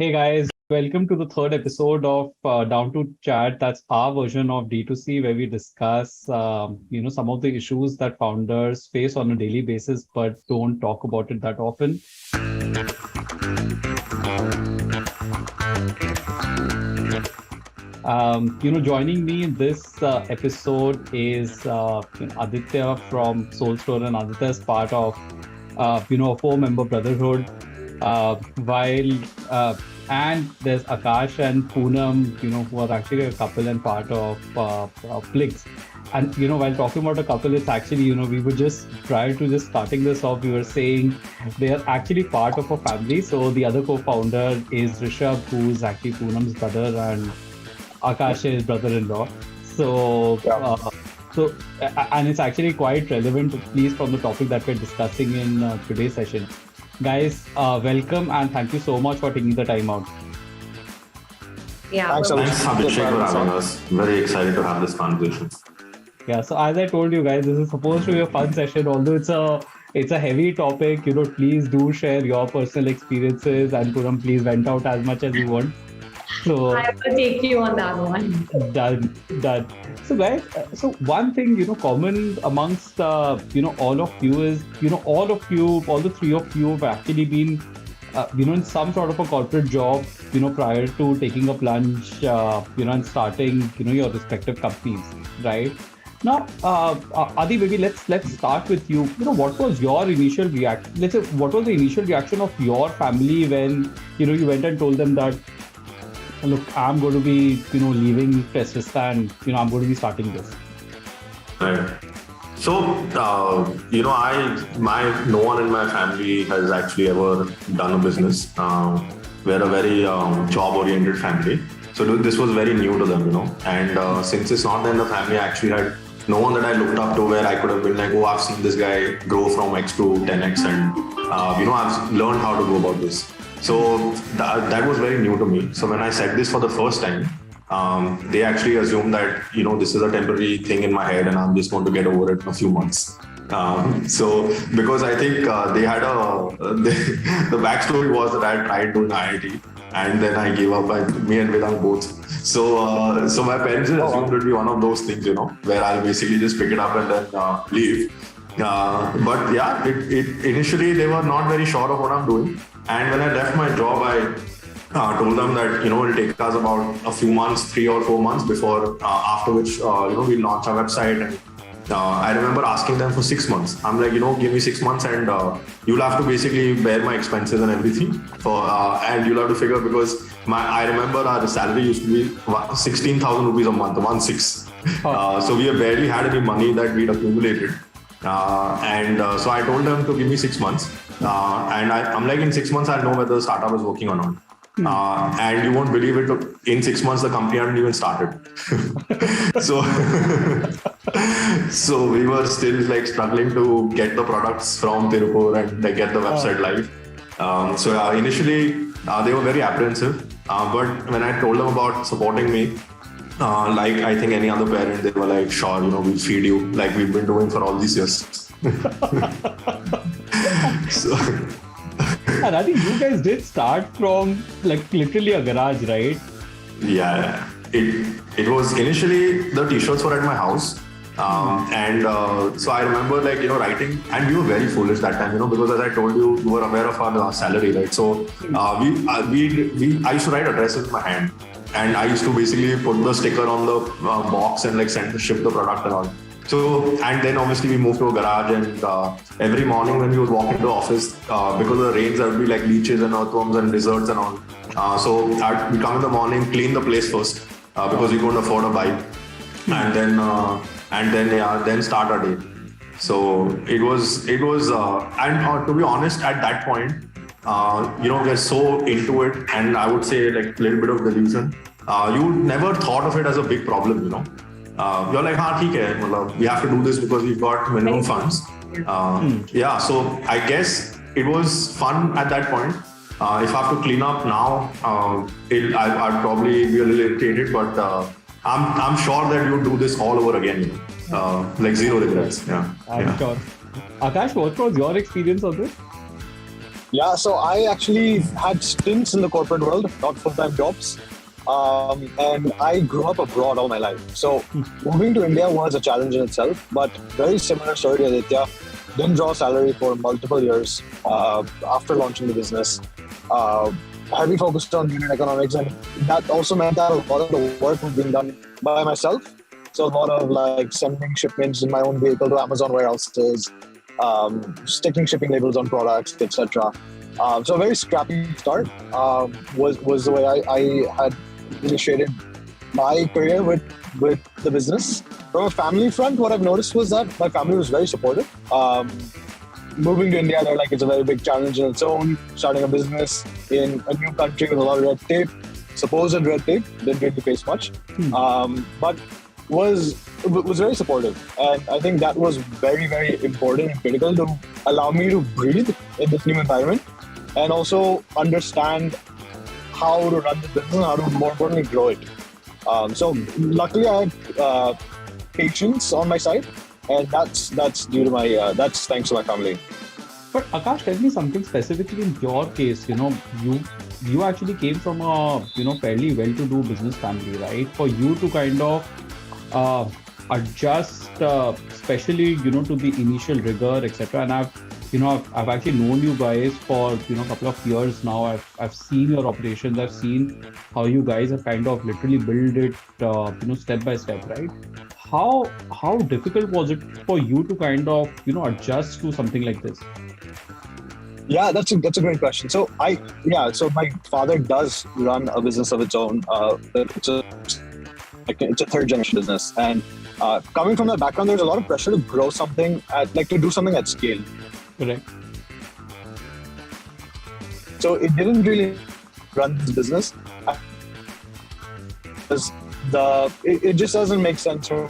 Hey guys, welcome to the third episode of Down to Chat. That's our version of D2C where we discuss, some of the issues that founders face on a daily basis, but don't talk about it that often. Joining me in this episode is Aditya from Soulstore, and Aditya is part of, a four-member brotherhood. While and there's Akash and Poonam, who are actually a couple and part of Plix. And while talking about a couple, it's actually we were just prior to just starting this off, we were saying they are actually part of a family. So the other co-founder is Rishabh, who's actually Poonam's brother, and Akash's brother-in-law. So. And it's actually quite relevant, at least from the topic that we're discussing in today's session. Guys, welcome and thank you so much for taking the time out. Yeah. Thanks, Abhishek, for having us. Very excited to have this conversation. Yeah, so as I told you guys, this is supposed to be a fun session, although it's a heavy topic. Please do share your personal experiences, and Poonam, please vent out as much as you want. So I will take you on that one. Done. So guys, so one thing, common amongst, all of you is, all the three of you have actually been, in some sort of a corporate job, prior to taking a plunge, and starting, your respective companies, right? Now, Adi, maybe let's start with you. What was your initial reaction? Let's say, what was the initial reaction of your family when, you went and told them that, look, I'm going to be, leaving Festivista and, I'm going to be starting this. Right. So, no one in my family has actually ever done a business. We're a very job-oriented family. So this was very new to them, And since it's not in the family, I actually had no one that I looked up to where I could have been like, oh, I've seen this guy grow from X to 10X and, I've learned how to go about this. So that was very new to me. So when I said this for the first time, they actually assumed that, this is a temporary thing in my head and I'm just going to get over it in a few months. So because I think they had the backstory was that I tried doing IIT and then I gave up, me and Vedant both. So my parents assumed it would be one of those things, where I'll basically just pick it up and then leave. But yeah, it initially they were not very sure of what I'm doing. And when I left my job, I told them that, it'll take us about a few months, 3 or 4 months before, after which, we'll launch our website. And I remember asking them for 6 months. I'm like, give me 6 months and you'll have to basically bear my expenses and everything. And you'll have to figure because I remember our salary used to be 16,000 rupees a month, 1/6. So we have barely had any money that we'd accumulated. So I told them to give me 6 months. And I'm like, in 6 months, I'll know whether the startup is working or not. And you won't believe it. In 6 months, the company hadn't even started. So we were still struggling to get the products from Tirupur and get the website live. Initially, they were very apprehensive. But when I told them about supporting me, I think any other parent, they were like, sure, we'll feed you like we've been doing for all these years. And I think you guys did start from literally a garage, right? Yeah, it was initially the t-shirts were at my house. So I remember writing, and we were very foolish that time, because as I told you, we were aware of our salary, right? So I used to write addresses in my hand. And I used to basically put the sticker on the box and ship the product and all. So, and then obviously we moved to a garage and every morning when we would walk into the office, because of the rains, there would be leeches and earthworms and lizards and all. So we'd come in the morning, clean the place first, because we couldn't afford a bike. And then start our day. So it was, and to be honest, at that point, we're so into it, and I would say a little bit of delusion. You never thought of it as a big problem, You're like, we have to do this because we've got minimum funds. Yeah, so I guess it was fun at that point. If I have to clean up now, I'd probably be a little irritated, but I'm sure that you'll do this all over again. Zero regrets. Yeah. I'm sure. Akash, what was your experience on this? Yeah, so I actually had stints in the corporate world, not full-time jobs. And I grew up abroad all my life. So moving to India was a challenge in itself, but very similar story to Aditya. Didn't draw salary for multiple years after launching the business. Heavy focused on unit economics, and that also meant that a lot of the work was being done by myself. So a lot of like sending shipments in my own vehicle to Amazon warehouses, sticking shipping labels on products, etc. So a very scrappy start was the way I had initiated my career with the business. From a family front, what I've noticed was that my family was very supportive. Moving to India, they're like, it's a very big challenge in its own. Starting a business in a new country with a lot of red tape, supposed red tape, didn't really face much, but was very supportive. And I think that was very, very important and critical to allow me to breathe in this new environment and also understand how to run the business and how to, more importantly, grow it. So luckily I had patience on my side, and that's due to my that's thanks to my family. But Akash, tell me something specifically in your case. You actually came from a fairly well-to-do business family, right? For you to kind of adjust, especially to the initial rigor, etc. And I've actually known you guys for a couple of years now. I've seen your operations. I've seen how you guys have kind of literally built it step by step, right? How difficult was it for you to kind of adjust to something like this? Yeah, that's a great question. So my father does run a business of its own. It's a third generation business, and coming from that background, there's a lot of pressure to grow something to do something at scale. Correct. So it didn't really run this business because it just doesn't make sense from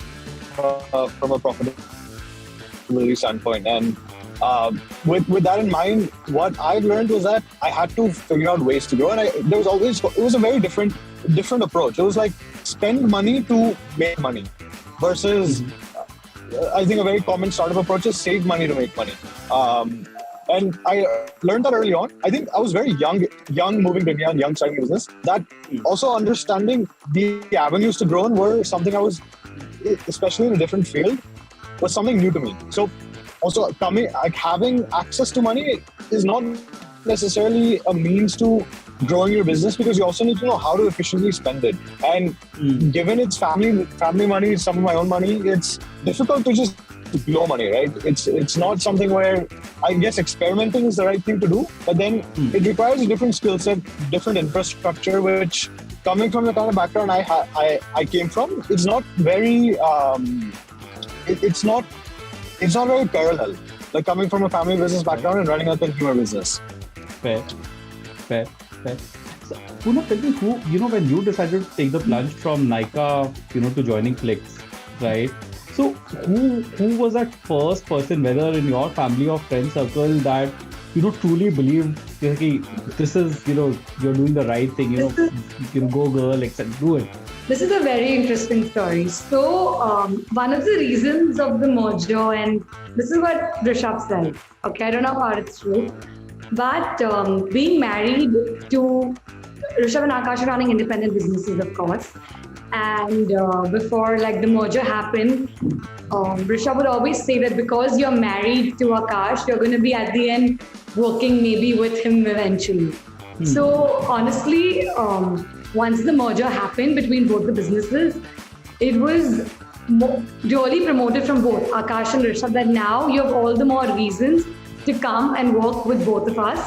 a profitability standpoint. And with that in mind, what I've learned was that I had to figure out ways to grow, and it was a very different approach. It was like spend money to make money versus I think a very common startup approach is save money to make money. And I learned that early on. I think I was very young moving to India and young starting a business. That also understanding the avenues to grow in were something I was, especially in a different field, was something new to me. So also having access to money is not necessarily a means to growing your business, because you also need to know how to efficiently spend it. And given it's family money, some of my own money, it's difficult to just blow money, right? It's not something where, I guess, experimenting is the right thing to do, but then it requires a different skill set, different infrastructure, which coming from the kind of background I came from, it's not very it's not very parallel. Like coming from a family business background and running a consumer business. Fair. So, Poonam, tell me when you decided to take the plunge from Nykaa, to joining Plix, right? So who was that first person, whether in your family or friend circle, that truly believed, okay, this is you're doing the right thing, go girl, etc. Do it. This is a very interesting story. So one of the reasons of the merger, and this is what Rishabh said. Okay, I don't know how it's true, but being married to Rishabh and Akash are running independent businesses, of course. And before the merger happened, Rishabh would always say that because you're married to Akash, you're going to be at the end working maybe with him eventually. So honestly, once the merger happened between both the businesses, it was really promoted from both Akash and Rishabh that now you have all the more reasons to come and work with both of us.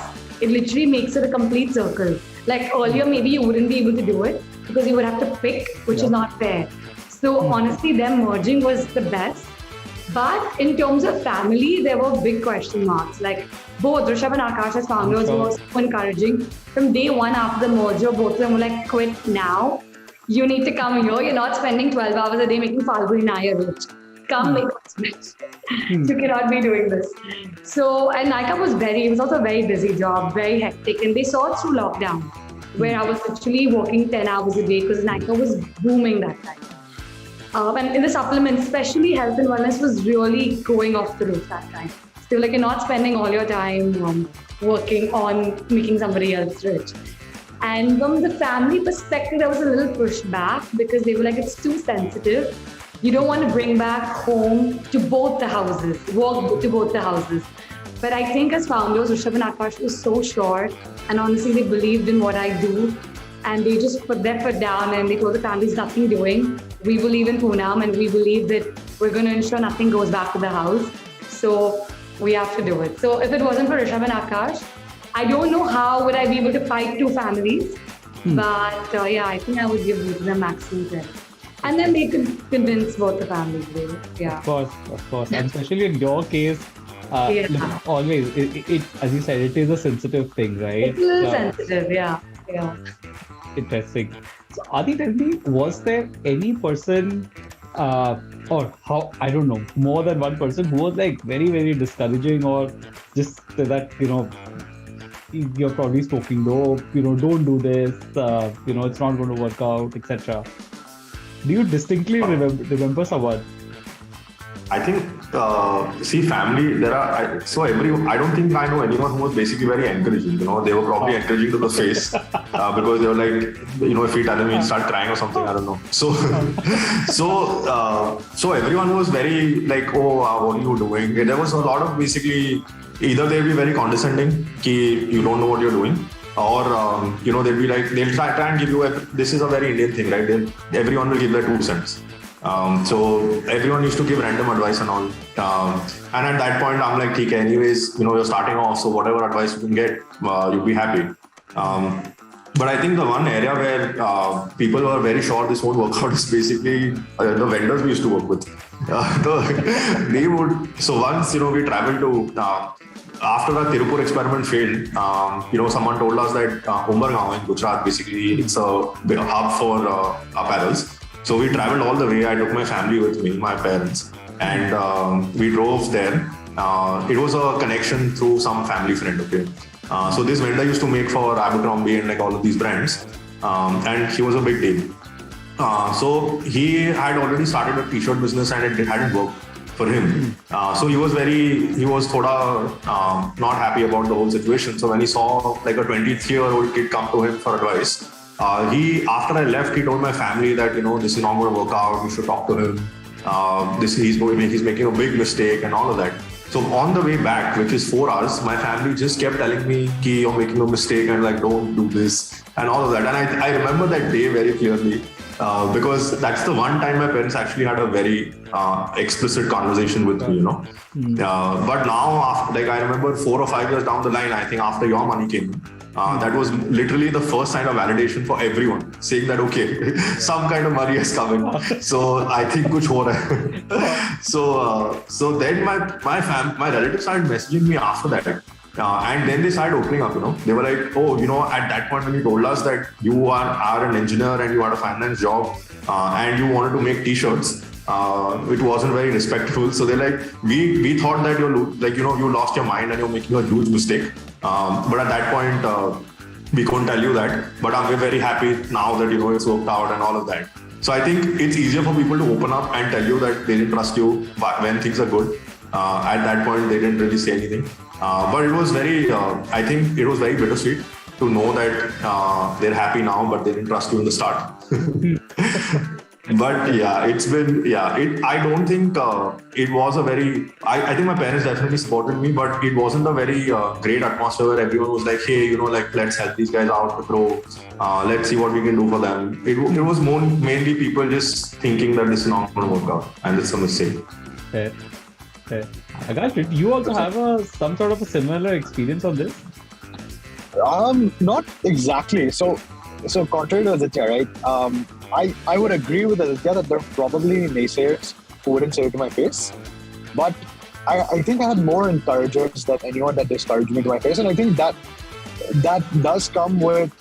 It literally makes it a complete circle. Like earlier, maybe you wouldn't be able to do it because you would have to pick, which is not fair. So honestly, them merging was the best. But in terms of family, there were big question marks. Like both Rishabh and Akash as founders were so encouraging. From day one after the merger, both of them were like, quit now. You need to come here. You're not spending 12 hours a day making Falguni Nayar rich. Come make us rich. You cannot be doing this. So, and Nykaa it was also a very busy job, very hectic. And they saw it through lockdown, where I was literally working 10 hours a day because Nykaa was booming that time. And in the supplements, especially health and wellness was really going off the roof that time. So you're not spending all your time working on making somebody else rich. And from the family perspective, there was a little pushback because they were like, it's too sensitive. You don't want to bring back home to both the houses, work to both the houses. But I think as founders, Rishabh and Akash were so sure, and honestly, they believed in what I do. And they just put their foot down and they told the families nothing doing. We believe in Poonam and we believe that we're going to ensure nothing goes back to the house. So we have to do it. So if it wasn't for Rishabh and Akash, I don't know how would I be able to fight two families. But yeah, I think I would give both of them maximum credit. And then they could convince both the families. Really. Yeah. Of course. And especially in your case, Yeah. look, always, it, as you said, it is a sensitive thing, right? It's a little sensitive, yeah. Interesting. So, Adi, tell me, was there any person, or how, I don't know, more than one person who was like very, very discouraging, or just that, you're probably spoken, no, don't do this, it's not going to work out, etc. Do you distinctly remember someone? I think, see, family, I don't think I know anyone who was basically very encouraging, they were probably encouraging to the face, because they were like, if we tell them we'll start crying or something, I don't know. So everyone was very like, oh, what are you doing? There was a lot of basically, either they'll be very condescending, ki you don't know what you're doing, or, they'll be like, they'll try and give you, this is a very Indian thing, right? Everyone will give their 2 cents. So everyone used to give random advice and all. And at that point, I'm like, okay, anyways, you're starting off, so whatever advice you can get, you'll be happy. But I think the one area where people were very sure this won't work out is basically the vendors we used to work with. They would, so once, we traveled to, after the Tirupur experiment failed, someone told us that Umbergaon in Gujarat, basically, it's a big hub for apparels. So we traveled all the way. I took my family with me, my parents, and we drove there. It was a connection through some family friend, okay? So this vendor used to make for Abercrombie and like all of these brands, and he was a big deal. So he had already started a t-shirt business and it hadn't worked for him. So he was thoda not happy about the whole situation. So when he saw like a 23-year-old kid come to him for advice, after I left, he told my family that, this is not going to work out. We should talk to him. He's making a big mistake and all of that. So on the way back, which is 4 hours, my family just kept telling me, ki you're making a mistake and like, don't do this and all of that. And I remember that day very clearly, because that's the one time my parents actually had a very explicit conversation with me, But now, I remember 4 or 5 years down the line, I think after your money came in, that was literally the first sign of validation for everyone, saying that, okay, some kind of money is coming. So I think kuch ho raha hai. So then my relatives started messaging me after that. And then they started opening up, They were like, oh, at that point when you told us that you are an engineer and you had a finance job and you wanted to make t-shirts, it wasn't very respectful. So they're like, we thought that you lost your mind and you're making a huge mistake. But at that point, we couldn't tell you that. But we're very happy now that, it's worked out and all of that. So I think it's easier for people to open up and tell you that they didn't trust you when things are good. At that point, they didn't really say anything. But it was I think it was very bittersweet to know that they're happy now, but they didn't trust you in the start. But yeah, I don't think it was a very, I think my parents definitely supported me, but it wasn't a very great atmosphere where everyone was like, hey, let's help these guys out to grow. Let's see what we can do for them. It was mainly people just thinking that this is not going to work out and it's a mistake. Fair. Akash, did you also have some sort of a similar experience on this? Not exactly. So contrary to Aditya, right? I would agree with Aditya that there are probably naysayers who wouldn't say it to my face. But I think I had more encouragers than anyone that discouraged me to my face. And I think that does come with,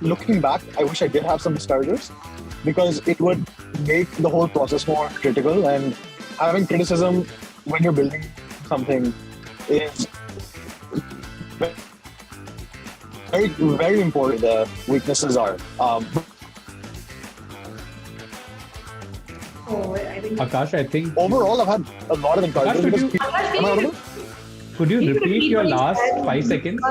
looking back, I wish I did have some discouragers because it would make the whole process more critical, and having criticism when you're building something is very, very important. The weaknesses are. I think Akash, I think overall, I've had a lot of encouragement. Akash, Could you Can you repeat your what you last said? 5 seconds?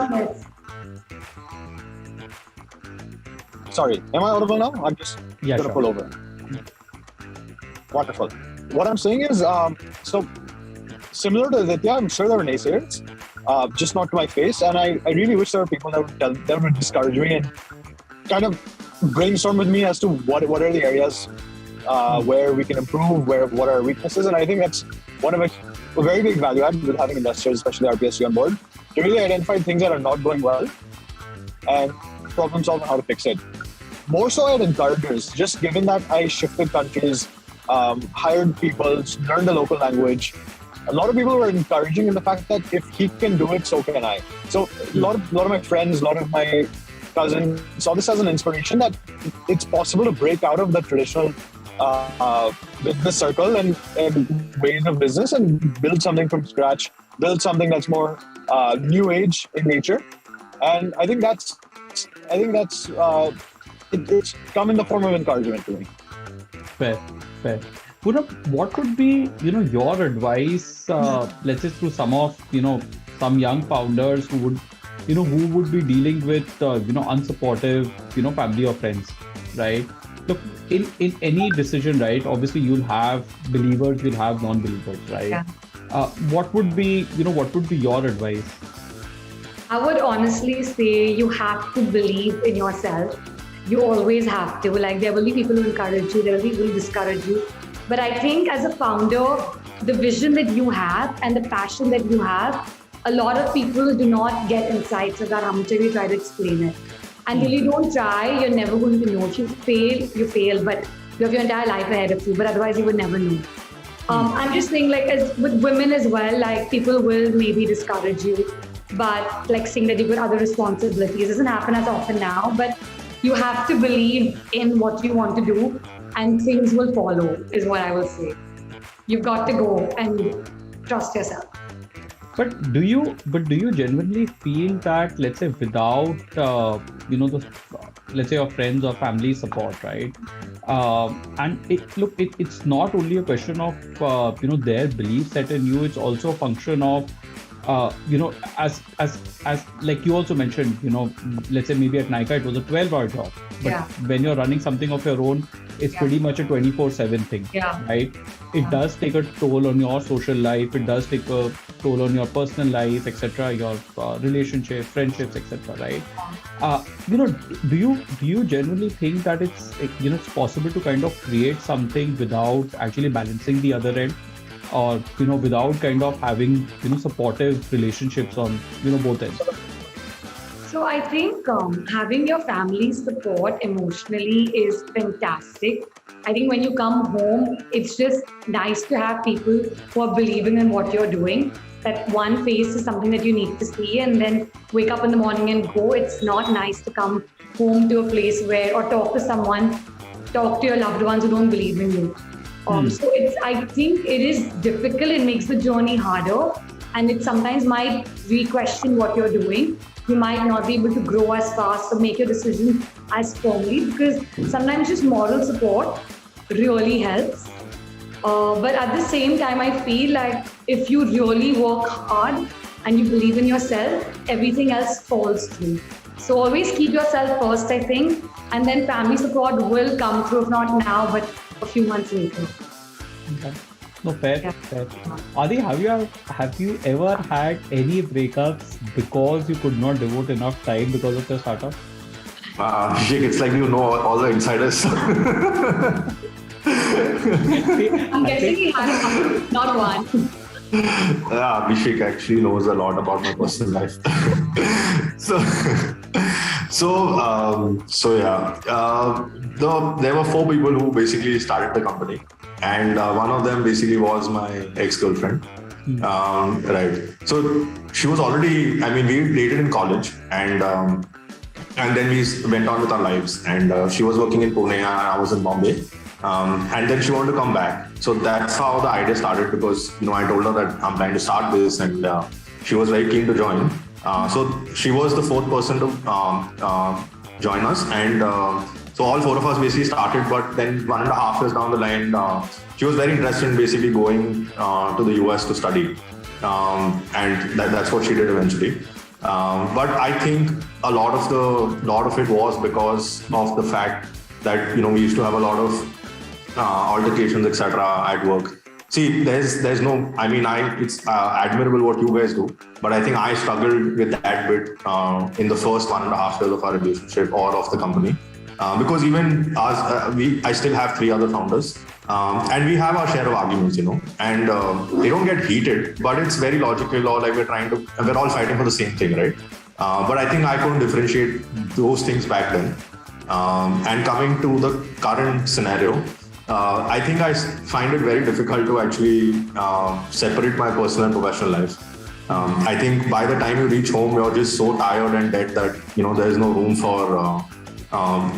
Sorry, am I audible now? I'm just Yeah, gonna sure. pull over. Wonderful. What I'm saying is, so similar to Aditya, I'm sure there were naysayers, just not to my face. And I really wish there were people that would discourage me and kind of brainstorm with me as to what are the areas where we can improve, what are our weaknesses. And I think that's one of a very big value add with having investors, especially RPSG on board, to really identify things that are not going well and problem solve on how to fix it. More so at encouragers, just given that I shifted countries, hired people, learned the local language. A lot of people were encouraging in the fact that if he can do it, so can I. So a lot of my friends, a lot of my cousins saw this as an inspiration that it's possible to break out of the traditional business circle and ways of business and build something from scratch, build something that's more new age in nature. And I think that's it's come in the form of encouragement to me. Fair, fair. Poonam, what would be, your advice, let's say through some of, some young founders who would be dealing with, unsupportive, family or friends, right? Look, in any decision, right? Obviously, you'll have believers, you'll have non-believers, right? Yeah. What would be your advice? I would honestly say you have to believe in yourself. You always have to. Like, there will be people who encourage you, there will be people who discourage you. But I think as a founder, the vision that you have and the passion that you have, a lot of people do not get insights of that how much you try to explain it. And till you don't try, you're never going to know. If you fail, you fail, but you have your entire life ahead of you. But otherwise, you would never know. I'm just saying, like, as with women as well, like, people will maybe discourage you, but like saying that you've got other responsibilities doesn't happen as often now. But you have to believe in what you want to do, and things will follow, is what I will say. You've got to go and trust yourself. But do you genuinely feel that, let's say, without let's say your friends or family support, right? And it's not only a question of their belief set in you. It's also a function of as like you also mentioned, let's say maybe at Nika it was a 12-hour job, but when you're running something of your own, it's pretty much a 24/7 thing, right? It does take a toll on your social life. It does take a toll on your personal life, etc. Your relationships, friendships, etc. Right? Do you genuinely think that it's possible to kind of create something without actually balancing the other end? Or without kind of having supportive relationships on both ends? So I think having your family support emotionally is fantastic. I think when you come home, it's just nice to have people who are believing in what you're doing. That one face is something that you need to see, and then wake up in the morning and go. It's not nice to come home to a place where, or talk to your loved ones who don't believe in you. So I think it is difficult. It makes the journey harder, and it sometimes might re-question what you're doing. You might not be able to grow as fast or make your decision as firmly, because sometimes just moral support really helps. But at the same time, I feel like if you really work hard and you believe in yourself, everything else falls through. So always keep yourself first, I think, and then family support will come through, if not now, but a few months later. Okay. No, fair. Adi, have you ever had any breakups because you could not devote enough time because of your startup? It's like you know all the insiders. I'm guessing he had a couple, not one. Yeah, Abhishek actually knows a lot about my personal life. There were 4 people who basically started the company, and one of them basically was my ex-girlfriend. Right. So she was already, we dated in college, and then we went on with our lives. And she was working in Pune, and I was in Bombay. And then she wanted to come back. So that's how the idea started, because I told her that I'm trying to start this, and she was very keen to join. So she was the 4th person to join us, and so all 4 of us basically started. But then 1.5 years down the line, she was very interested in basically going to the US to study. and that's what she did eventually. But I think a lot of it was because of the fact that we used to have a lot of altercations, etc. at work. See, there's no. I mean, it's admirable what you guys do, but I think I struggled with that bit in the first 1.5 years of our relationship or of the company, because even us, I still have 3 other founders, and we have our share of arguments, and they don't get heated, but it's very logical, or like we're all fighting for the same thing, right? But I think I couldn't differentiate those things back then. And coming to the current scenario, I think I find it very difficult to actually separate my personal and professional life. I think by the time you reach home, you're just so tired and dead that there is no room for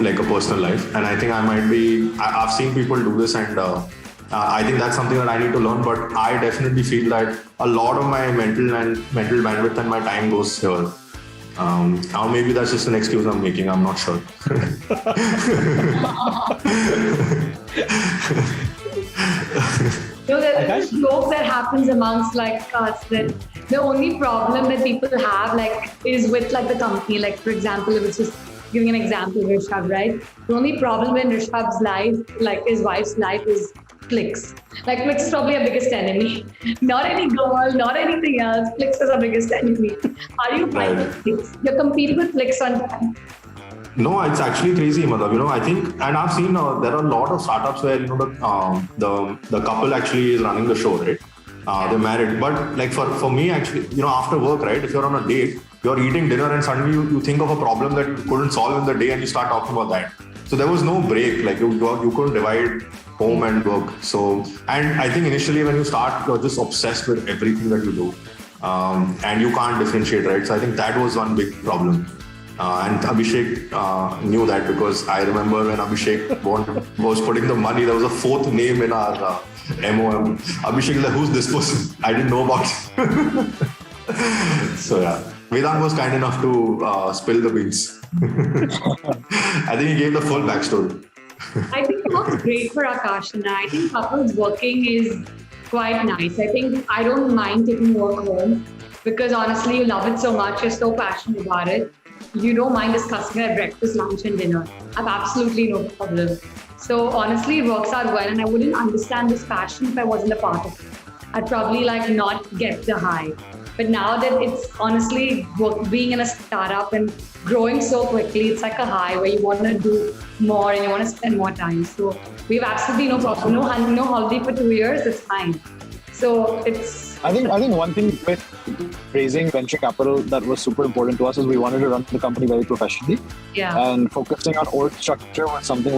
like a personal life. And I think I've seen people do this, and I think that's something that I need to learn. But I definitely feel that a lot of my mental bandwidth and my time goes here. Or maybe that's just an excuse I'm making. I'm not sure. There's this joke that happens amongst like us that the only problem that people have is with the company. Like, for example, if it's just giving an example, Rishabh, right? The only problem in Rishabh's life, his wife's life, is Plix. Plix is probably our biggest enemy. Not any girl, not anything else. Plix is our biggest enemy. Are you fine with Plix? You're competing with Plix on time. No, it's actually crazy, Madhav. I think, and I've seen there are a lot of startups where the couple actually is running the show, right? They're married, but for me, actually, after work, right? If you're on a date, you're eating dinner, and suddenly you think of a problem that you couldn't solve in the day, and you start talking about that. So there was no break. You couldn't divide home and work. So, and I think initially when you start, you're just obsessed with everything that you do, and you can't differentiate, right? So I think that was one big problem. And Abhishek knew that, because I remember when Abhishek was putting the money, there was a 4th name in our MOM. Abhishek is like, who's this person? I didn't know about it. So yeah, Vedant was kind enough to spill the beans. I think he gave the full backstory. I think it works great for Akash and I think couples working is quite nice. I think I don't mind taking work home, because honestly, you love it so much, you're so passionate about it. You don't mind discussing it at breakfast, lunch, and dinner. I have absolutely no problem. So honestly, it works out well, and I wouldn't understand this passion if I wasn't a part of it. I'd probably not get the high. But now that it's honestly being in a startup and growing so quickly, it's like a high where you want to do more and you want to spend more time. So we have absolutely no problem. No holiday for 2 years. It's fine. So it's. I think one thing with raising venture capital that was super important to us is we wanted to run the company very professionally. Yeah. And focusing on org structure was something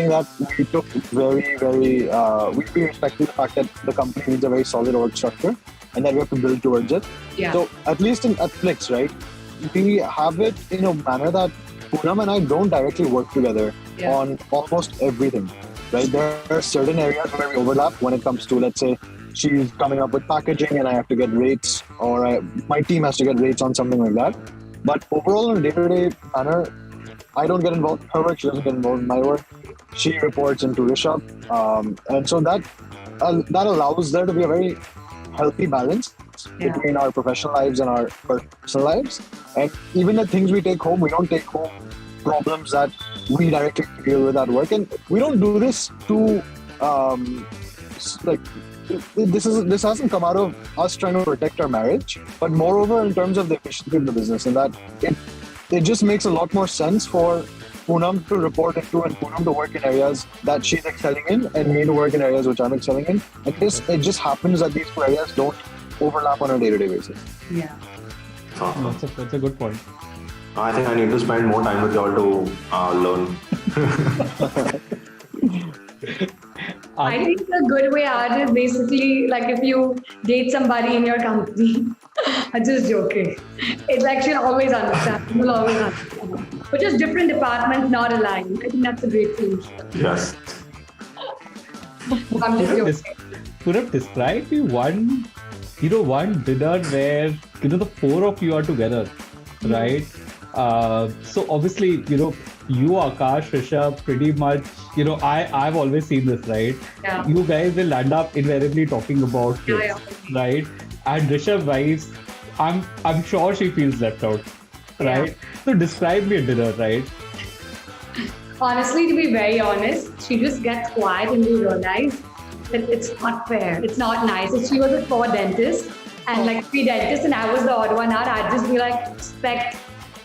that we took very, very. We respected the fact that the company needs a very solid org structure, and that we have to build towards it. Yeah. So at least at Plix, right, we have it in a manner that Poonam and I don't directly work together on almost everything, right? There are certain areas where we overlap when it comes to, let's say, she's coming up with packaging and I have to get rates, or my team has to get rates on something like that. But overall, on a day-to-day manner, I don't get involved in her work, she doesn't get involved in my work. She reports into Rishabh. And so that allows there to be a very healthy balance between our professional lives and our personal lives. And even the things we take home, we don't take home problems that we directly deal with at work. And we don't do this to this hasn't come out of us trying to protect our marriage, but moreover in terms of the efficiency of the business, and that it just makes a lot more sense for Poonam to report into and Poonam to work in areas that she's excelling in, and me to work in areas which I'm excelling in. And it just happens that these two areas don't overlap on a day-to-day basis. Yeah. That's a good point. I think I need to spend more time with y'all to learn. I think a good way out is basically if you date somebody in your company. I'm just joking. It's actually always understand. People always understand. But just different departments not aligned. I think that's a great solution. Yes. I'm just joking. Poonam, describe me one dinner where the 4 of you are together, right? So obviously, you, Akash, Rishabh, pretty much, I've always seen this, right? Yeah. You guys will end up invariably talking about kids, Yeah. right? And Rishabh wife, I'm sure she feels left out, right? So describe me a dinner, right? Honestly, to be very honest, she just gets quiet and we realize that it's not fair. It's not nice. If she was a poor dentist and like three dentists and I was the odd one out, I'd just be like, respect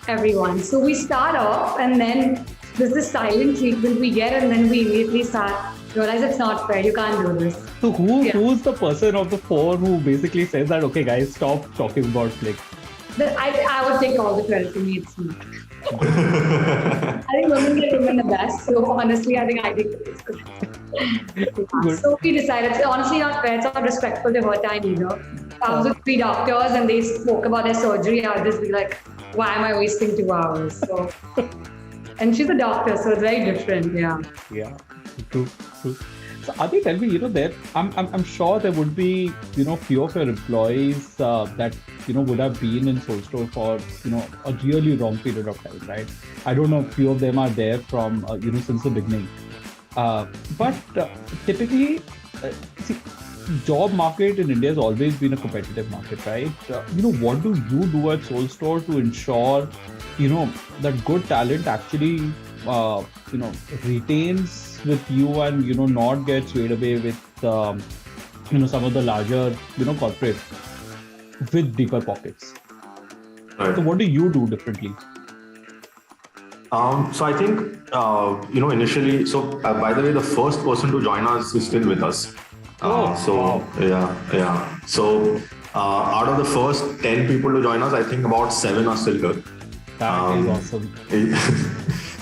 everyone. So we start off and then there's this silent treatment we get and then we immediately start realize it's not fair. You can't do this. So who's the person of the four who basically says that, okay, guys, stop talking about Plix? I would take all the credit to me. It's me. I think women get women the best. So honestly, I think I take the credit. So we decided it's honestly not fair. It's not respectful to her time either. I was with three doctors and they spoke about their surgery. I would just be like, why am I wasting 2 hours? So, and she's a doctor, so it's very different. Yeah. Yeah, true. So Adi, tell me, I'm sure there would be, few of your employees that, would have been in Soul Store for, a really long period of time, right? I don't know if few of them are there from, since the beginning. But typically, see, job market in India has always been a competitive market, right? What do you do at Soul Store to ensure, that good talent actually, retains with you and, not get swayed away with, some of the larger, corporate with deeper pockets. Right. So what do you do differently? So I think, initially, by the way, the first person to join us is still with us. Wow. Yeah. So out of the first 10 people to join us, I think about 7 are still here. That is awesome.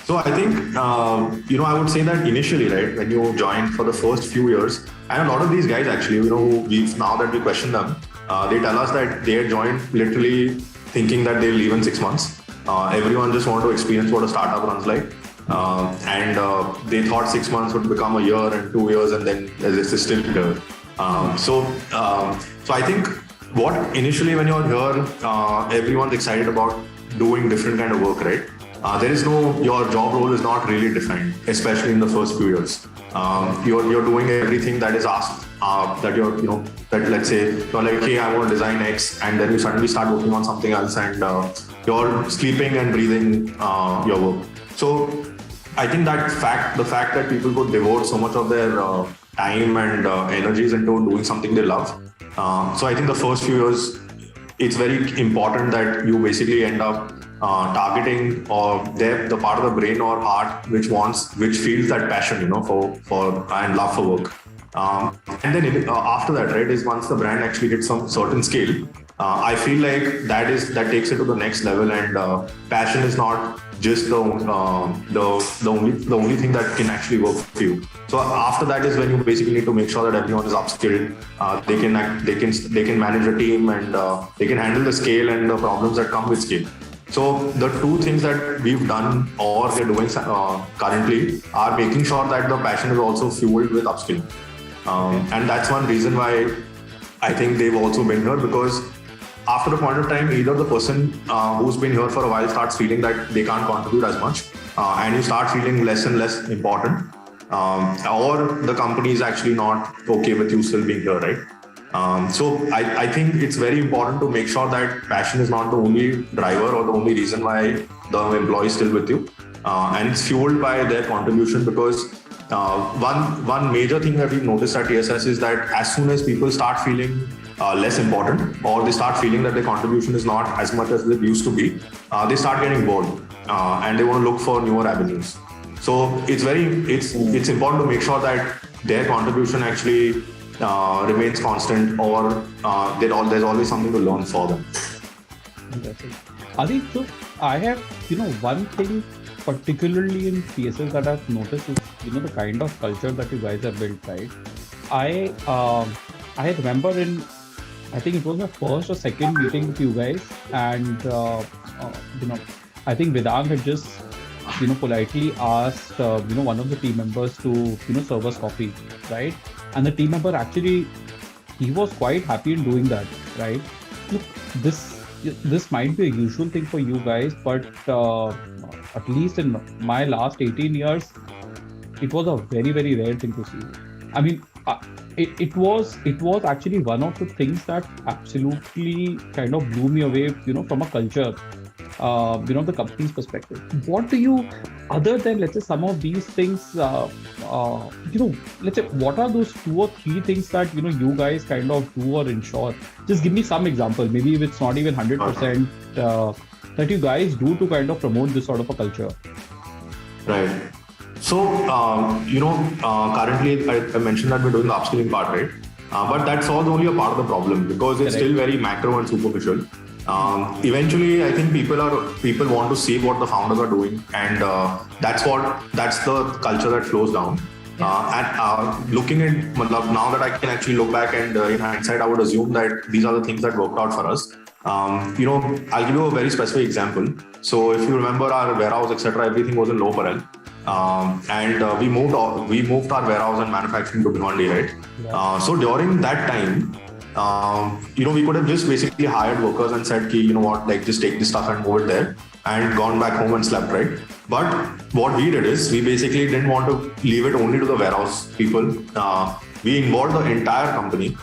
So I think, I would say that initially, right, when you join for the first few years, and a lot of these guys actually, now that we question them, they tell us that they had joined literally thinking that they'll leave in 6 months. Everyone just wanted to experience what a startup runs like. And they thought 6 months would become a year and 2 years, and then this is still here. So I think what initially when you're here, everyone's excited about doing different kind of work, right? Your job role is not really defined, especially in the first few years. You're doing everything that is asked. That let's say you're like, hey, I want to design X, and then you suddenly start working on something else, and you're sleeping and breathing your work. So I think the fact that people could devote so much of their time and energies into doing something they love. So I think the first few years, it's very important that you basically end up targeting the part of the brain or heart which feels that passion, for and love for work. And then after that, right, is once the brand actually hits some certain scale, I feel like that takes it to the next level, and passion is not just the only thing that can actually work for you. So after that is when you basically need to make sure that everyone is upskilled. They can manage a team, and they can handle the scale and the problems that come with scale. So the two things that we've done or we're doing currently are making sure that the passion is also fueled with upskilling. And that's one reason why I think they've also been here, because after a point of time, either the person who's been here for a while starts feeling that they can't contribute as much, and you start feeling less and less important, or the company is actually not okay with you still being here, right? So I think it's very important to make sure that passion is not the only driver or the only reason why the employee is still with you, and it's fueled by their contribution, because one major thing that we've noticed at TSS is that as soon as people start feeling less important, or they start feeling that their contribution is not as much as it used to be, they start getting bored, and they want to look for newer avenues. So it's important to make sure that their contribution actually remains constant, or there's always something to learn for them. Adi, so I have, one thing particularly in TSS that I've noticed is, the kind of culture that you guys have built, right? I remember I think it was my first or second meeting with you guys, and I think Vedant had just politely asked one of the team members to serve us coffee, right? And the team member actually, he was quite happy in doing that, right? Look, this this might be a usual thing for you guys, but at least in my last 18 years, it was a very, very rare thing to see. I mean, it was actually one of the things that absolutely kind of blew me away, from a culture, the company's perspective. What do you, other than let's say some of these things, let's say what are those 2 or 3 things that you guys kind of do or ensure? Just give me some example. Maybe if it's not even 100% that you guys do to kind of promote this sort of a culture. Right. So, currently I mentioned that we're doing the upskilling part, right? But that solves only a part of the problem because it's Correct. still very macro and superficial. Eventually, I think people want to see what the founders are doing, and that's the culture that flows down. Looking at now that I can actually look back and in hindsight, I would assume that these are the things that worked out for us. I'll give you a very specific example. So if you remember our warehouse, etc., everything was in low parallel. And we moved our warehouse and manufacturing to Bhiwandi, right? Yeah. So during that time, we could have just basically hired workers and said, you know what, like just take this stuff and move it there, and gone back home and slept, right? But what we did is we basically didn't want to leave it only to the warehouse people. We involved the entire company.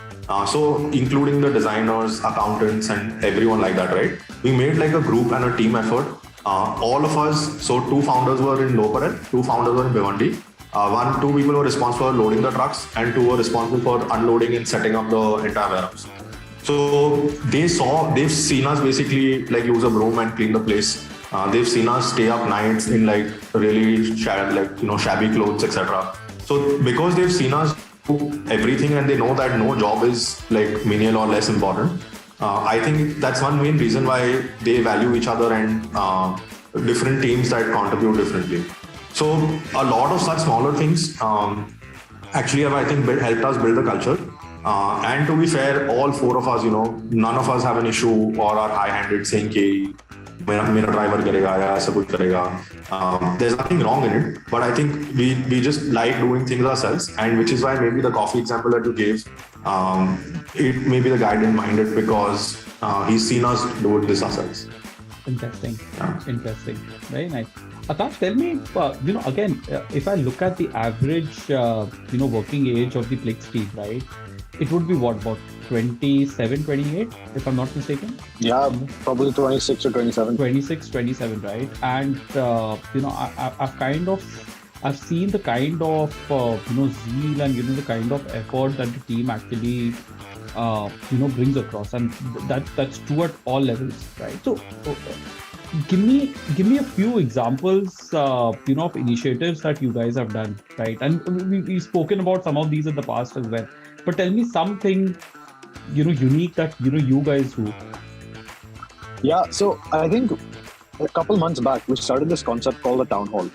So including the designers, accountants, and everyone like that, right? We made like a group and a team effort. All of us, so 2 founders were in Loparet, 2 founders were in Bhiwandi. 2 people were responsible for loading the trucks, and 2 were responsible for unloading and setting up the entire warehouse. So they've seen us basically like use a broom and clean the place. They've seen us stay up nights in like really shabby clothes, etc. So because they've seen us do everything and they know that no job is like menial or less important, I think that's one main reason why they value each other and different teams that contribute differently. So a lot of such smaller things actually have, I think, helped us build the culture. And to be fair, all 4 of us, none of us have an issue or are high-handed saying कि मेरा driver करेगा या ऐसा कुछ करेगा. There's nothing wrong in it, but I think we just like doing things ourselves, and which is why maybe the coffee example that you gave, maybe the guy didn't mind it because he's seen us do this ourselves. Interesting. Interesting. Very nice. Akash, tell me, again, if I look at the average, working age of the Plix team, right? It would be what, about 27, 28, if I'm not mistaken? Yeah, probably 26 or 27. 26, 27, right? And, I've seen the kind of, zeal and, the kind of effort that the team actually, brings across. And that's true at all levels, right? So, give me a few examples, of initiatives that you guys have done, right? And we've spoken about some of these in the past as well. But tell me something, unique that, you guys do. Yeah, so I think a couple months back, we started this concept called the town hall.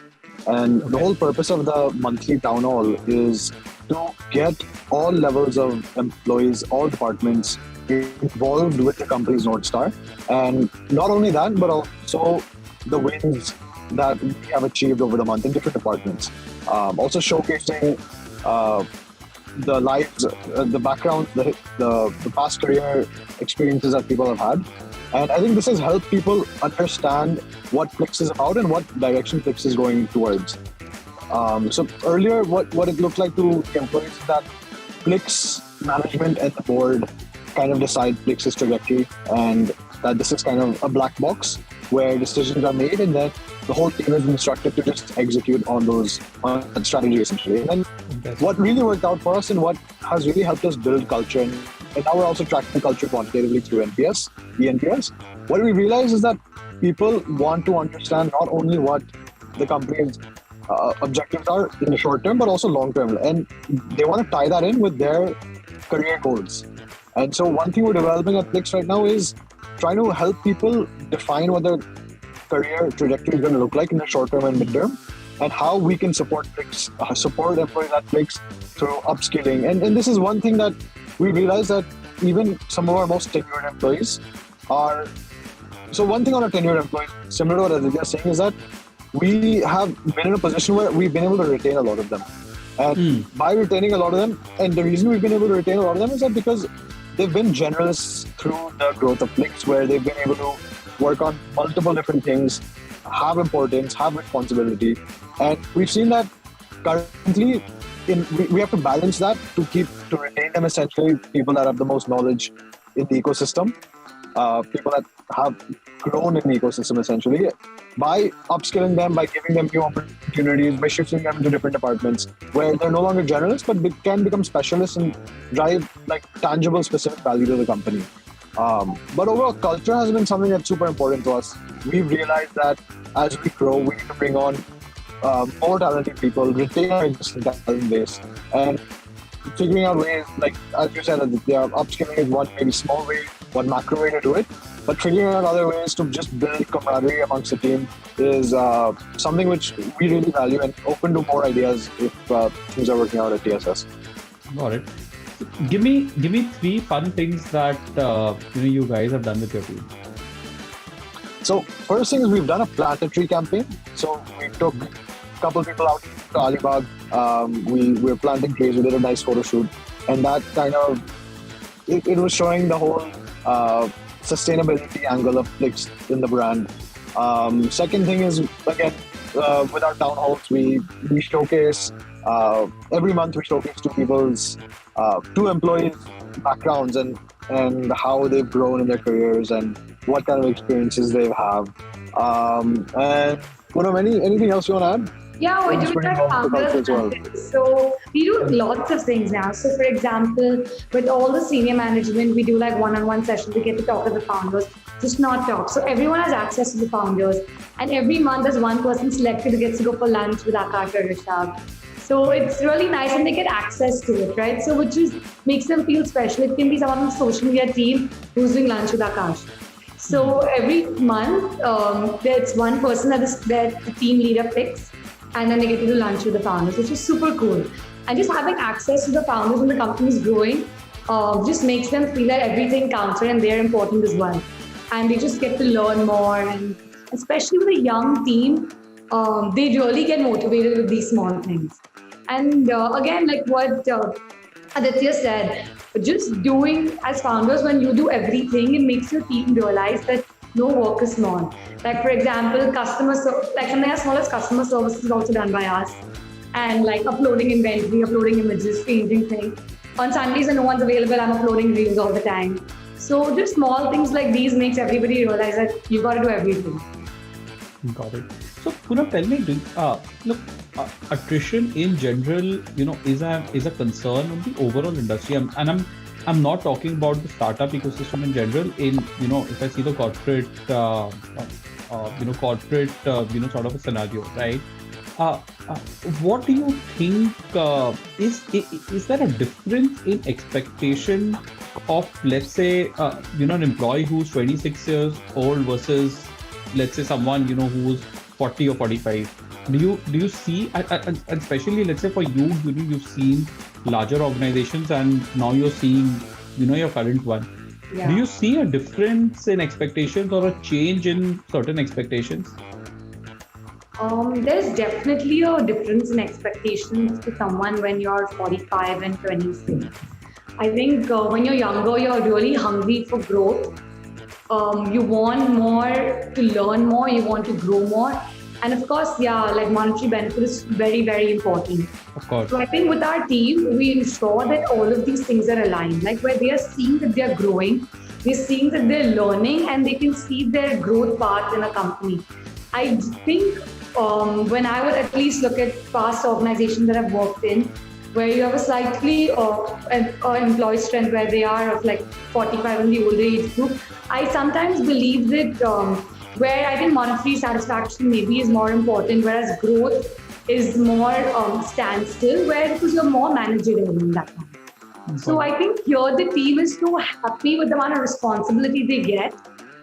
And the whole purpose of the monthly town hall is to get all levels of employees, all departments involved with the company's North Star. And not only that, but also the wins that we have achieved over the month in different departments. Also showcasing the lives, the background, the past career experiences that people have had. And I think this has helped people understand what Plix is about and what direction Plix is going towards. So earlier, what it looked like to employees is that Plix management and the board kind of decide Plix's trajectory, and that this is kind of a black box where decisions are made, and then the whole team is instructed to just execute on those strategy essentially. And then what really worked out for us and what has really helped us build culture, and now we're also tracking culture quantitatively through ENPS. What we realize is that people want to understand not only what the company's objectives are in the short term, but also long term, and they want to tie that in with their career goals. And so one thing we're developing at Plix right now is trying to help people define what their career trajectory is going to look like in the short term and mid-term, and how we can support Plix, support employees at Plix through upskilling. And this is one thing that we realize that even some of our most tenured employees are. So one thing on our tenured employees, similar to what Aditya is saying, is that we have been in a position where we've been able to retain a lot of them. And by retaining a lot of them, and the reason we've been able to retain a lot of them is that because they've been generous through the growth of Plix, where they've been able to work on multiple different things, have importance, have responsibility. And we've seen that currently we have to balance that to retain them, essentially people that have the most knowledge in the ecosystem, people that have grown in the ecosystem essentially, by upskilling them, by giving them new opportunities, by shifting them into different departments where they're no longer generalists but they can become specialists and drive like tangible specific value to the company. But overall, culture has been something that's super important to us. We've realized that as we grow, we need to bring on more talented people, retain our existing talent base, and figuring out ways, like as you said, upskilling is one maybe small way, one macro way to do it, but figuring out other ways to just build camaraderie amongst the team is something which we really value, and open to more ideas if things are working out at TSS. Got it. Give me 3 fun things that you guys have done with your team. So first thing is we've done a planetary campaign. So we took a couple of people out to Alibag. We were planting trees. We did a nice photo shoot, and that kind of it was showing the whole sustainability angle of Plix in the brand. Second thing is, again, with our town halls, we showcase every month. We showcase two employees' backgrounds and how they've grown in their careers and what kind of experiences they have. And Poonam, anything else you want to add? Yeah, we do that founders well. So we do lots of things now. So for example, with all the senior management, we do like one-on-one sessions. We get to talk to the founders, just not talk. So everyone has access to the founders. And every month there's one person selected who gets to go for lunch with Akash or Rishabh. So it's really nice and they get access to it, right? So which is makes them feel special. It can be someone on the social media team who's doing lunch with Akash. So every month, there's one person that is the team leader picks, and then they get to do lunch with the founders, which is super cool. And just having access to the founders when the company is growing just makes them feel that everything counts and they're important as well. And they just get to learn more. And especially with a young team, they really get motivated with these small things. And again, like what Aditya said, just doing as founders, when you do everything, it makes your team realize that no work is small. Like for example, something as small as customer service is also done by us. And like uploading inventory, uploading images, changing things. On Sundays when no one's available, I'm uploading reels all the time. So just small things like these makes everybody realize that you've got to do everything. Got it. So Poonam, tell me, look, attrition in general, is a concern on the overall industry. I'm not talking about the startup ecosystem in general. If I see the corporate, sort of a scenario, right? What do you think? Is there a difference in expectation of, let's say, an employee who's 26 years old versus, let's say, someone who's 40 or 45? Do you see, and especially let's say for you, you've seen larger organizations and now you're seeing, your current one. Yeah. Do you see a difference in expectations or a change in certain expectations? There's definitely a difference in expectations to someone when you're 45 and 26. I think when you're younger, you're really hungry for growth. You want more to learn more, you want to grow more. And of course, like monetary benefit is very, very important. Of course. So I think with our team, we ensure that all of these things are aligned. Like where they are seeing that they're growing, they're seeing that they're learning, and they can see their growth path in a company. I think when I would at least look at past organizations that I've worked in, where you have a slightly employee strength where they are of like 45 in the older age group, I sometimes believe that where I think monetary satisfaction maybe is more important, whereas growth is more standstill, because you're more managerial in that time. Mm-hmm. So I think here the team is so happy with the amount of responsibility they get,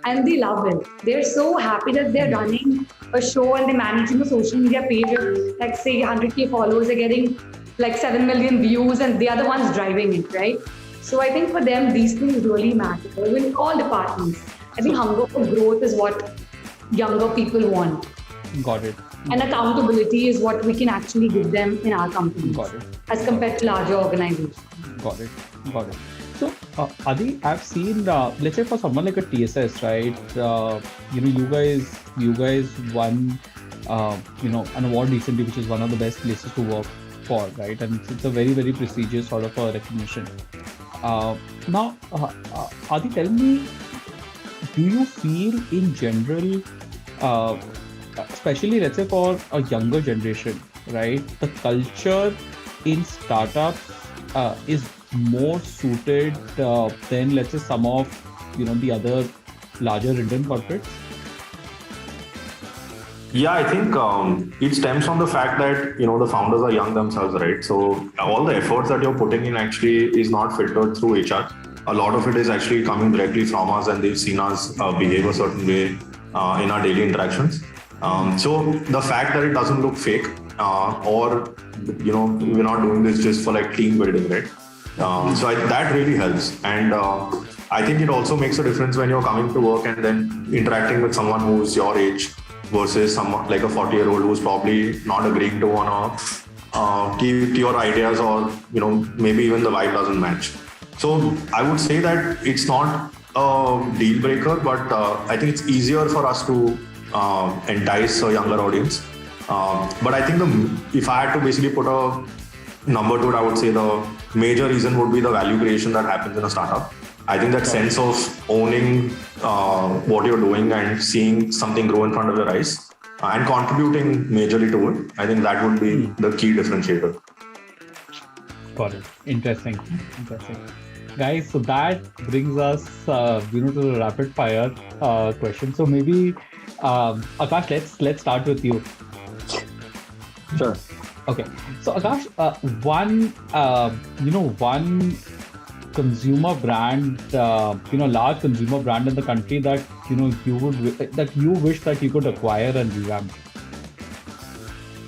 and they love it. They're so happy that they're running a show and they're managing a social media page of, like, say, 100K followers, are getting like 7 million views, and they are the ones driving it, right? So I think for them, these things really matter in all departments. I think hunger for growth is what younger people want. Got it. And accountability is what we can actually give them in our company. Got it. As compared to larger organizations. Got it. Adi, I've seen, let's say for someone like a TSS, right? You guys won, an award recently, which is one of the best places to work for, right? And it's a very, very prestigious sort of a recognition. Now, Adi, tell me, do you feel in general, uh, especially let's say for a younger generation, right? The culture in startups is more suited than let's say some of the other larger Indian corporates. Yeah, I think it stems from the fact that the founders are young themselves, right? So all the efforts that you're putting in actually is not filtered through HR. A lot of it is actually coming directly from us, and they've seen us behave a certain way in our daily interactions. So the fact that it doesn't look fake, or we're not doing this just for like team building, right? That really helps, and I think it also makes a difference when you're coming to work and then interacting with someone who's your age versus someone like a 40-year-old who's probably not agreeing to wanna keep your ideas, or maybe even the vibe doesn't match. So I would say that it's not a deal breaker, but I think it's easier for us to entice a younger audience. But I think if I had to basically put a number to it, I would say the major reason would be the value creation that happens in a startup. I think that sense of owning what you're doing and seeing something grow in front of your eyes and contributing majorly to it, I think that would be the key differentiator. Got it. Interesting. Guys, so that brings us, to the rapid fire question. So maybe, Akash, let's start with you. Sure. Okay. So Akash, one consumer brand, large consumer brand in the country that you wish that you could acquire and revamp.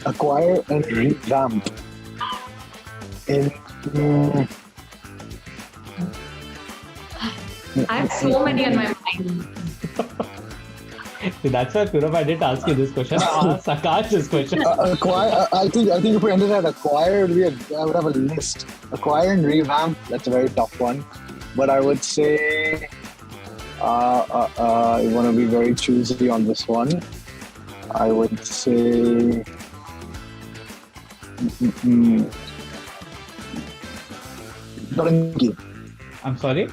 Acquire and revamp. I have so many on my mind. So that's why, Poonam, I didn't ask you this question. I asked Akash this question. Acquire. I think if we ended at acquire, I would have a list. Acquire and revamp. That's a very tough one, but I would say I want to be very choosy on this one. I would say. Dot and key. I'm sorry?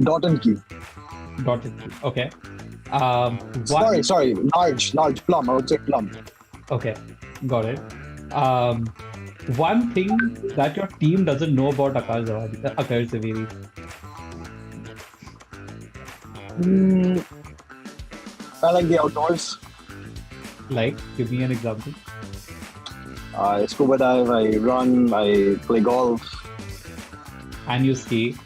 Dot and key. Okay. Sorry. Large plum. I would say plum. Okay, got it. One thing that your team doesn't know about Akash Zaveri. I like the outdoors. Like, give me an example. I scuba dive, I run, I play golf. And you ski.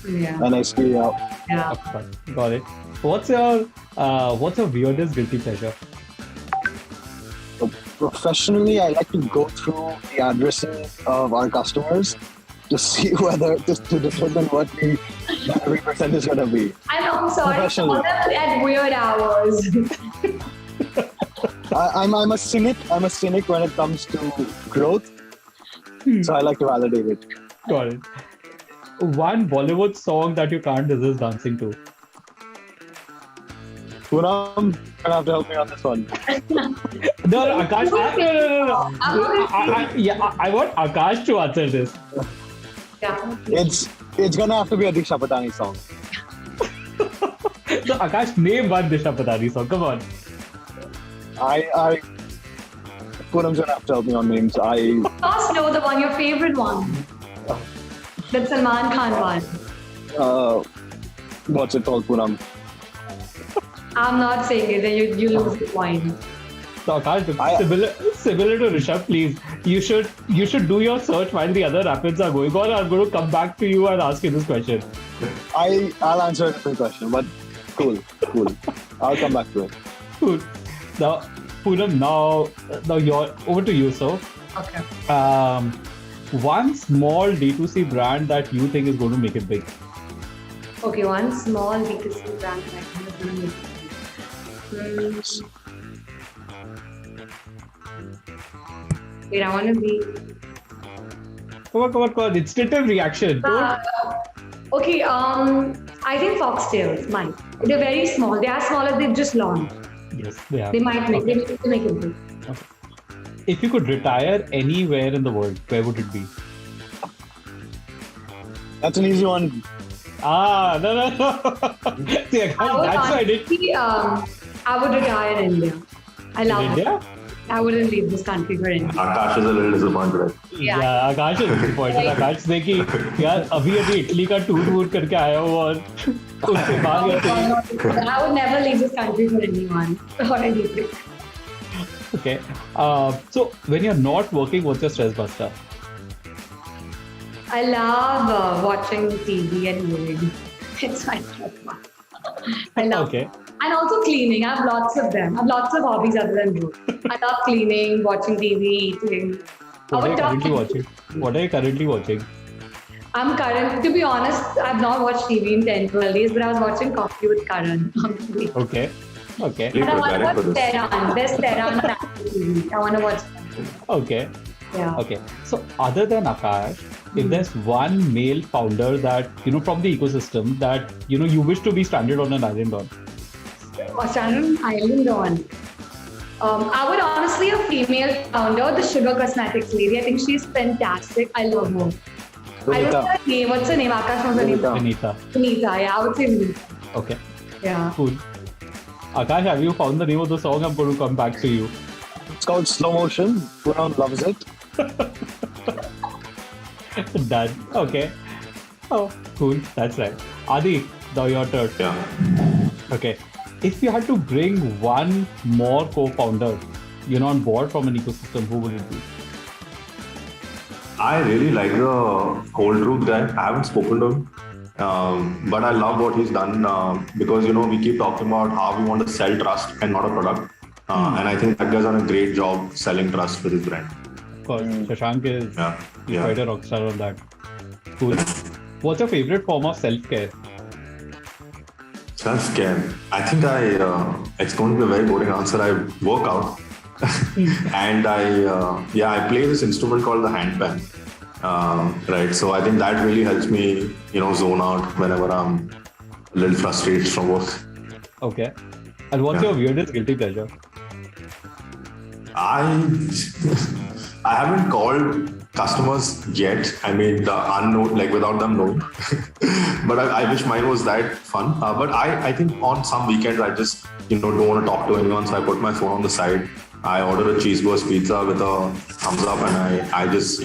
Yeah. And I ski out. Yeah. Okay, got it. What's your weirdest guilty pleasure? So professionally, I like to go through the addresses of our customers to see whether to determine what the every percent is going to be. I know, I'm sorry. Professionally. At weird hours. I'm a cynic. I'm a cynic when it comes to growth. So I like to validate it. Got it. One Bollywood song that you can't resist dancing to. Poonam, you're gonna have to help me on this one. No, Akash. No. I want Akash to answer this. Yeah. It's gonna have to be a Disha Patani song. So Akash, name one Disha Patani song. Come on. Poonam's gonna have to help me on names. Of course, know the one, your favorite one. The Salman Khan one. What's it called, Poonam? I'm not saying it, then you lose the point. So Akash, similar to Rishabh, please, you should do your search while the other rapids are going on. I'm going to come back to you and ask you this question. I'll answer a different question, but cool. I'll come back to it. Cool. Now, Poonam, now you're over to you, so. Okay. One small D2C brand that you think is going to make it big. Okay, one small D2C brand that I think is going to make it big. Wait, I want to be... Come on. Instinctive reaction. Okay, I think foxtails might. They're very small. They are small as they've just launched. Yes, they are. They might make. Okay. They make it big. Okay. If you could retire anywhere in the world, where would it be? That's an easy one. No. See, that's why I did. honestly, I would retire in India. I love it. India? I wouldn't leave this country for India. Akash is a little disappointed. Yeah. Yeah, Akash is disappointed. आकाश ने कि यार अभी Italy का tour करके आया हूँ और उसके बाद I would never leave this country for anyone or anything. Okay. So when you're not working, what's your stress buster? I love watching TV and moving. It's my stress buster. I love Okay. And also cleaning. I have lots of them. I have lots of hobbies other than work. I love cleaning, watching TV, eating. What are you currently watching? What are you currently watching? To be honest, I've not watched TV in 10, 12 days, but I was watching Coffee with Karan on TV. Okay. Okay. Really But I want to preparing for watch this. Tehran. There's Tehran on Apple TV. I want to watch that. Okay. Yeah. Okay. So other than Akash, if there's one male founder that, from the ecosystem that, you wish to be stranded on an island on. Stranded Island on. I would honestly a female founder, the Sugar Cosmetics lady. I think she's fantastic. I love her. I don't know her name. What's her name? Akash knows her name. Anita. Anita, yeah. I would say Anita. Okay. Yeah. Cool. Akash, have you found the name of the song? I'm going to come back to you. It's called Slow Motion. Poonam loves it. Done. Okay. Oh, cool. That's right. Adi, now your turn. Yeah. Okay. If you had to bring one more co-founder, on board from an ecosystem, who would it be? I really like the Cold Truth guy. I haven't spoken to him, but I love what he's done because we keep talking about how we want to sell trust and not a product, and I think that guy's done a great job selling trust with his brand. Of course, Shashank is quite a rock star on that. Cool. What's your favorite form of self-care? Self-care. I think it's going to be a very boring answer. I work out and I play this instrument called the handpan. Right. So I think that really helps me, zone out whenever I'm a little frustrated from work. Okay. And what's your weirdest guilty pleasure? I haven't called customers yet. I mean, the unknown, like without them knowing. But I wish mine was that fun. But I think on some weekends I just don't want to talk to anyone, so I put my phone on the side. I order a cheeseburger pizza with a thumbs up, and I just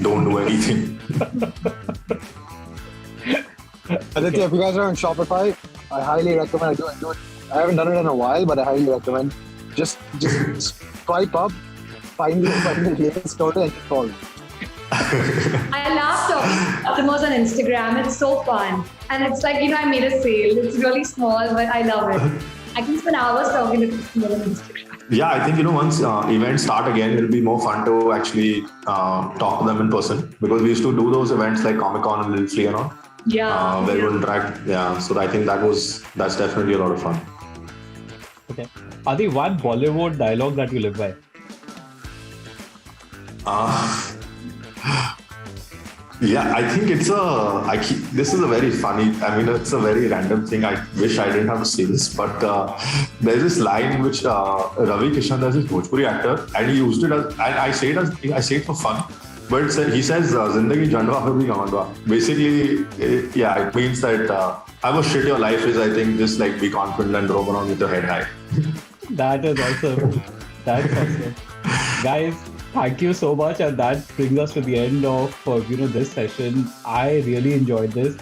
don't do anything. Aditya, if you guys are on Shopify, I highly recommend. I do it. I haven't done it in a while, but I highly recommend. Just swipe up, find the latest total, and call. I love talking to customers on Instagram. It's so fun. And it's like, I made a sale. It's really small, but I love it. I can spend hours talking to customers on Instagram. Yeah, I think, once events start again, it'll be more fun to actually talk to them in person, because we used to do those events like Comic-Con and Little Flea and all. Yeah. Where you interact. Yeah, so I think that's definitely a lot of fun. Okay. Adi, one Bollywood dialogue that you live by? Yeah, I think this is a very funny, it's a very random thing. I wish I didn't have to say this, but there's this line which Ravi Kishan, there's this Bhojpuri actor, and he used it as, and I say it for fun, but he says, Zindagi Jandwa Bhi Gamandwa. Basically, it means that have a shit your life is, I think, just be confident and roam around with your head high. That is awesome. That's awesome. Guys, thank you so much, and that brings us to the end of this session. I really enjoyed this,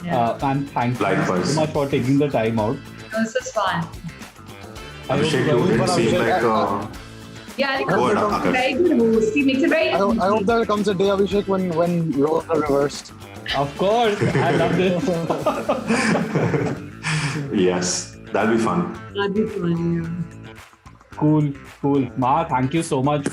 and thank you so much for taking the time out. This is fun. Abhishek, you didn't seem like. Yeah, I think Go ahead, it's Akash. very good host. He makes it very I hope there comes a day, Abhishek, when roles are reversed. Of course, I love this. Yes, that'll be fun. That'd be fun, yeah. Cool. Ma, thank you so much.